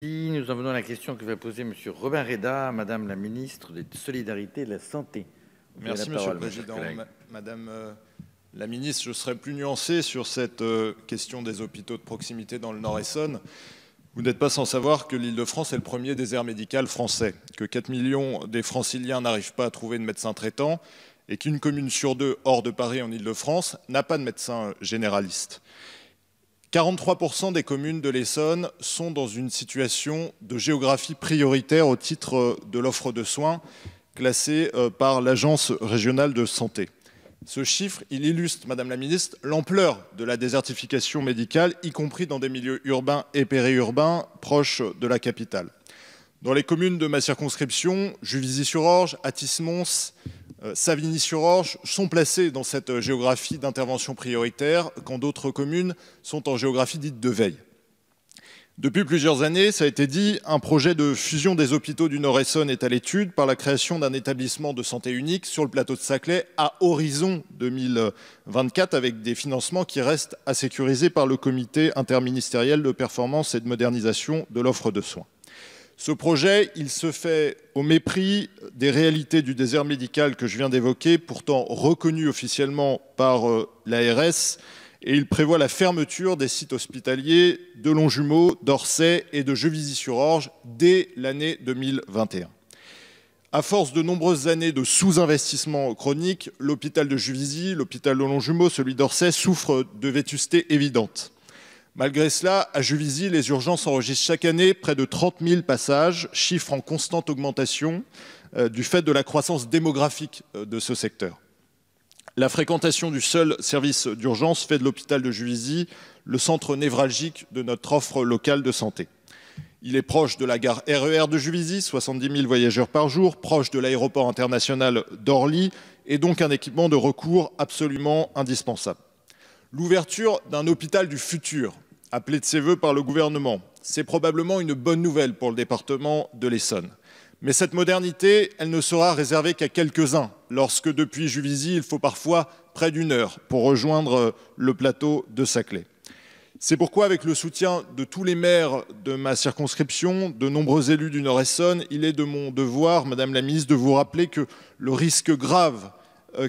Nous en venons à la question que va poser M. Robin Reda à Madame la ministre des Solidarités et de la Santé. Merci, Monsieur le Président. Madame la ministre, je serai plus nuancé sur cette question des hôpitaux de proximité dans le Nord-Essonne. Vous n'êtes pas sans savoir que l'Île-de-France est le premier désert médical français, que 4 millions des Franciliens n'arrivent pas à trouver de médecin traitant et qu'une commune sur deux hors de Paris en Île-de-France n'a pas de médecin généraliste. 43% des communes de l'Essonne sont dans une situation de géographie prioritaire au titre de l'offre de soins classée par l'Agence régionale de santé. Ce chiffre, il illustre, Madame la ministre, l'ampleur de la désertification médicale, y compris dans des milieux urbains et périurbains proches de la capitale. Dans les communes de ma circonscription, Juvisy-sur-Orge, Athis-Mons, Savigny-sur-Orge sont placés dans cette géographie d'intervention prioritaire, quand d'autres communes sont en géographie dite de veille. Depuis plusieurs années, ça a été dit, un projet de fusion des hôpitaux du Nord-Essonne est à l'étude par la création d'un établissement de santé unique sur le plateau de Saclay à horizon 2024 avec des financements qui restent à sécuriser par le comité interministériel de performance et de modernisation de l'offre de soins. Ce projet, il se fait au mépris des réalités du désert médical que je viens d'évoquer, pourtant reconnu officiellement par l'ARS, et il prévoit la fermeture des sites hospitaliers de Longjumeau, d'Orsay et de Juvisy-sur-Orge dès l'année 2021. À force de nombreuses années de sous-investissement chronique, l'hôpital de Juvisy, l'hôpital de Longjumeau, celui d'Orsay souffrent de vétusté évidente. Malgré cela, à Juvisy, les urgences enregistrent chaque année près de 30 000 passages, chiffre en constante augmentation du fait de la croissance démographique de ce secteur. La fréquentation du seul service d'urgence fait de l'hôpital de Juvisy le centre névralgique de notre offre locale de santé. Il est proche de la gare RER de Juvisy, 70 000 voyageurs par jour, proche de l'aéroport international d'Orly et donc un équipement de recours absolument indispensable. L'ouverture d'un hôpital du futur, appelé de ses voeux par le gouvernement, c'est probablement une bonne nouvelle pour le département de l'Essonne. Mais cette modernité, elle ne sera réservée qu'à quelques-uns, lorsque depuis Juvisy, il faut parfois près d'une heure pour rejoindre le plateau de Saclay. C'est pourquoi, avec le soutien de tous les maires de ma circonscription, de nombreux élus du Nord-Essonne, il est de mon devoir, Madame la ministre, de vous rappeler que le risque grave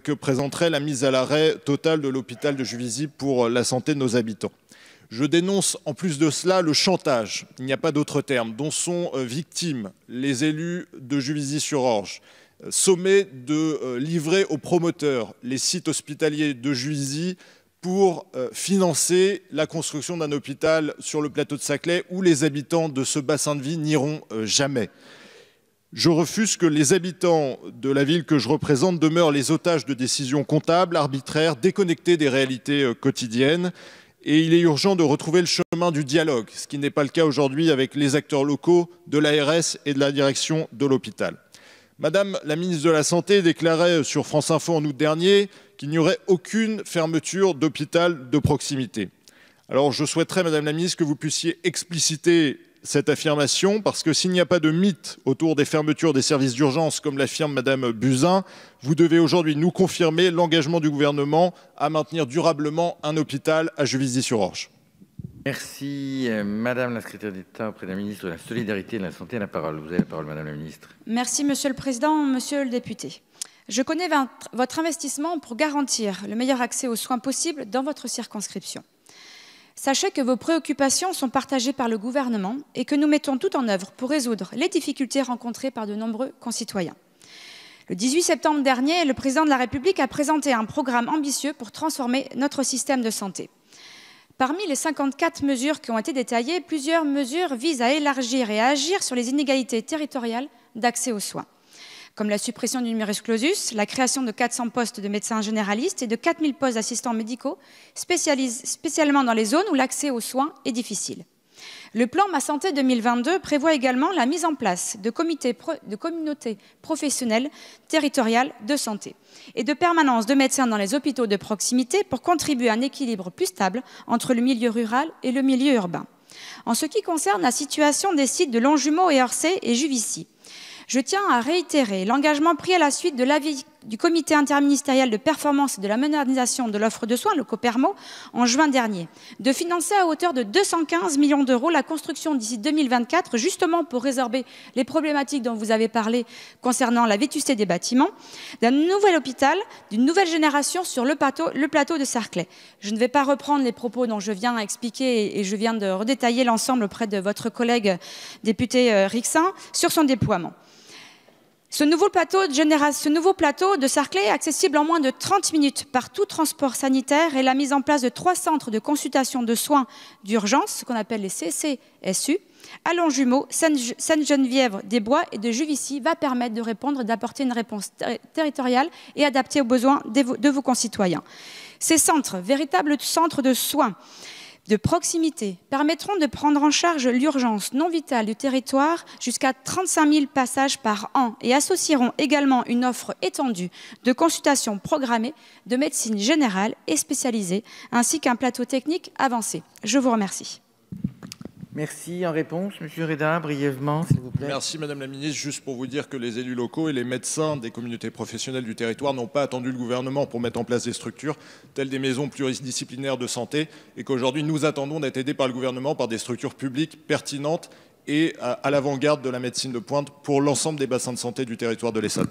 que présenterait la mise à l'arrêt total de l'hôpital de Juvisy pour la santé de nos habitants. Je dénonce en plus de cela le chantage, il n'y a pas d'autre terme, dont sont victimes les élus de Juvisy-sur-Orge, sommés de livrer aux promoteurs les sites hospitaliers de Juvisy pour financer la construction d'un hôpital sur le plateau de Saclay où les habitants de ce bassin de vie n'iront jamais. Je refuse que les habitants de la ville que je représente demeurent les otages de décisions comptables, arbitraires, déconnectées des réalités quotidiennes. Et il est urgent de retrouver le chemin du dialogue, ce qui n'est pas le cas aujourd'hui avec les acteurs locaux de l'ARS et de la direction de l'hôpital. Madame la ministre de la Santé déclarait sur France Info en août dernier qu'il n'y aurait aucune fermeture d'hôpital de proximité. Alors je souhaiterais, Madame la ministre, que vous puissiez expliciter cette affirmation, parce que s'il n'y a pas de mythe autour des fermetures des services d'urgence, comme l'affirme Madame Buzyn, vous devez aujourd'hui nous confirmer l'engagement du gouvernement à maintenir durablement un hôpital à Juvisy-sur-Orge. Merci. Madame la secrétaire d'État auprès de la ministre de la Solidarité et de la Santé a la parole. Vous avez la parole, Madame la ministre. Merci, Monsieur le Président, Monsieur le député. Je connais votre investissement pour garantir le meilleur accès aux soins possible dans votre circonscription. Sachez que vos préoccupations sont partagées par le gouvernement et que nous mettons tout en œuvre pour résoudre les difficultés rencontrées par de nombreux concitoyens. Le 18 septembre dernier, le président de la République a présenté un programme ambitieux pour transformer notre système de santé. Parmi les 54 mesures qui ont été détaillées, plusieurs mesures visent à élargir et à agir sur les inégalités territoriales d'accès aux soins, comme la suppression du numerus clausus, la création de 400 postes de médecins généralistes et de 4000 postes d'assistants médicaux spécialement dans les zones où l'accès aux soins est difficile. Le plan Ma Santé 2022 prévoit également la mise en place de communautés professionnelles territoriales de santé et de permanence de médecins dans les hôpitaux de proximité pour contribuer à un équilibre plus stable entre le milieu rural et le milieu urbain. En ce qui concerne la situation des sites de Longjumeau et Orsay et Juvisy, je tiens à réitérer l'engagement pris à la suite de l'avis du comité interministériel de performance et de la modernisation de l'offre de soins, le COPERMO, en juin dernier, de financer à hauteur de 215 millions d'euros la construction d'ici 2024, justement pour résorber les problématiques dont vous avez parlé concernant la vétusté des bâtiments, d'un nouvel hôpital, d'une nouvelle génération sur le plateau de Sarclay. Je ne vais pas reprendre les propos dont je viens expliquer et je viens de redétailler l'ensemble auprès de votre collègue député Rixain sur son déploiement. Ce nouveau plateau de Sarclay est accessible en moins de 30 minutes par tout transport sanitaire et la mise en place de 3 centres de consultation de soins d'urgence, ce qu'on appelle les CCSU, à Longjumeau, Sainte-Geneviève-des-Bois et de Juvisy, va permettre de répondre, d'apporter une réponse territoriale et adaptée aux besoins de vos concitoyens. Ces centres, véritables centres de soins, de proximité, permettront de prendre en charge l'urgence non vitale du territoire jusqu'à 35 000 passages par an et associeront également une offre étendue de consultations programmées de médecine générale et spécialisée, ainsi qu'un plateau technique avancé. Je vous remercie. Merci. En réponse, M. Reda, brièvement, s'il vous plaît. Merci, Madame la Ministre. Juste pour vous dire que les élus locaux et les médecins des communautés professionnelles du territoire n'ont pas attendu le gouvernement pour mettre en place des structures telles des maisons pluridisciplinaires de santé et qu'aujourd'hui, nous attendons d'être aidés par le gouvernement par des structures publiques pertinentes et à l'avant-garde de la médecine de pointe pour l'ensemble des bassins de santé du territoire de l'Essonne.